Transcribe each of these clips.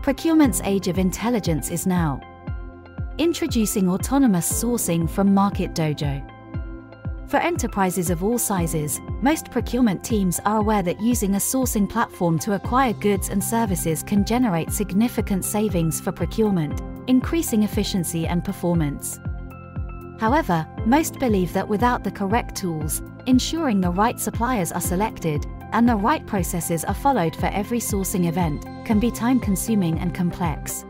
Procurement's age of intelligence is now. Introducing autonomous sourcing from Market Dojo. For enterprises of all sizes, most procurement teams are aware that using a sourcing platform to acquire goods and services can generate significant savings for procurement, increasing efficiency and performance. However, most believe that without the correct tools, ensuring the right suppliers are selected, and the right processes are followed for every sourcing event, can be time-consuming and complex.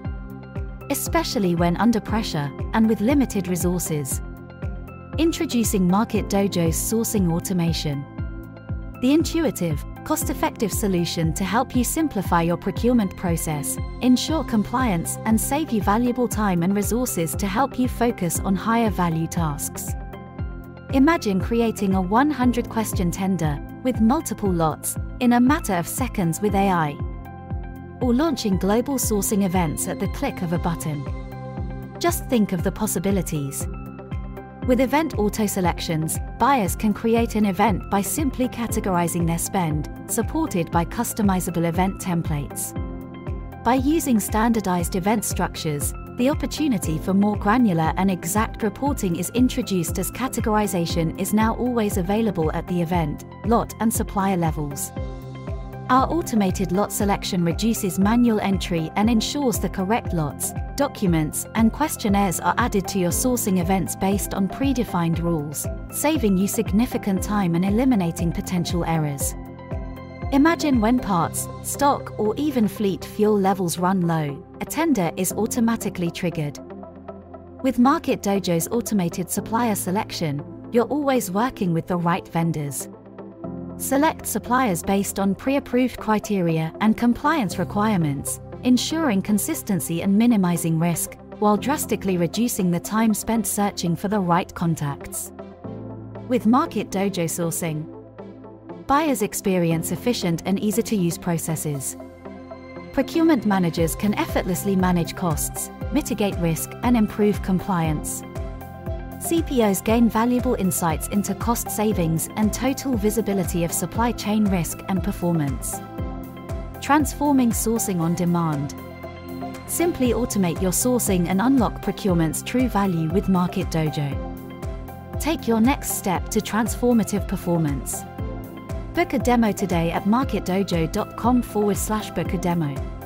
Especially when under pressure, and with limited resources. Introducing Market Dojo's sourcing automation. The intuitive, cost-effective solution to help you simplify your procurement process, ensure compliance, and save you valuable time and resources to help you focus on higher-value tasks. Imagine creating a 100-question tender, with multiple lots, in a matter of seconds with AI. Or launching global sourcing events at the click of a button. Just think of the possibilities. With event auto-selections, buyers can create an event by simply categorizing their spend, supported by customizable event templates. By using standardized event structures, the opportunity for more granular and exact reporting is introduced, as categorization is now always available at the event, lot, and supplier levels. Our automated lot selection reduces manual entry and ensures the correct lots, documents, and questionnaires are added to your sourcing events based on predefined rules, saving you significant time and eliminating potential errors. Imagine when parts, stock, or even fleet fuel levels run low, a tender is automatically triggered. With Market Dojo's automated supplier selection, you're always working with the right vendors. Select suppliers based on pre-approved criteria and compliance requirements, ensuring consistency and minimizing risk, while drastically reducing the time spent searching for the right contacts. With Market Dojo sourcing, buyers experience efficient and easy-to-use processes. Procurement managers can effortlessly manage costs, mitigate risk, and improve compliance. CPOs gain valuable insights into cost savings and total visibility of supply chain risk and performance. Transforming sourcing on demand. Simply automate your sourcing and unlock procurement's true value with Market Dojo. Take your next step to transformative performance. Book a demo today at marketdojo.com/book-a-demo.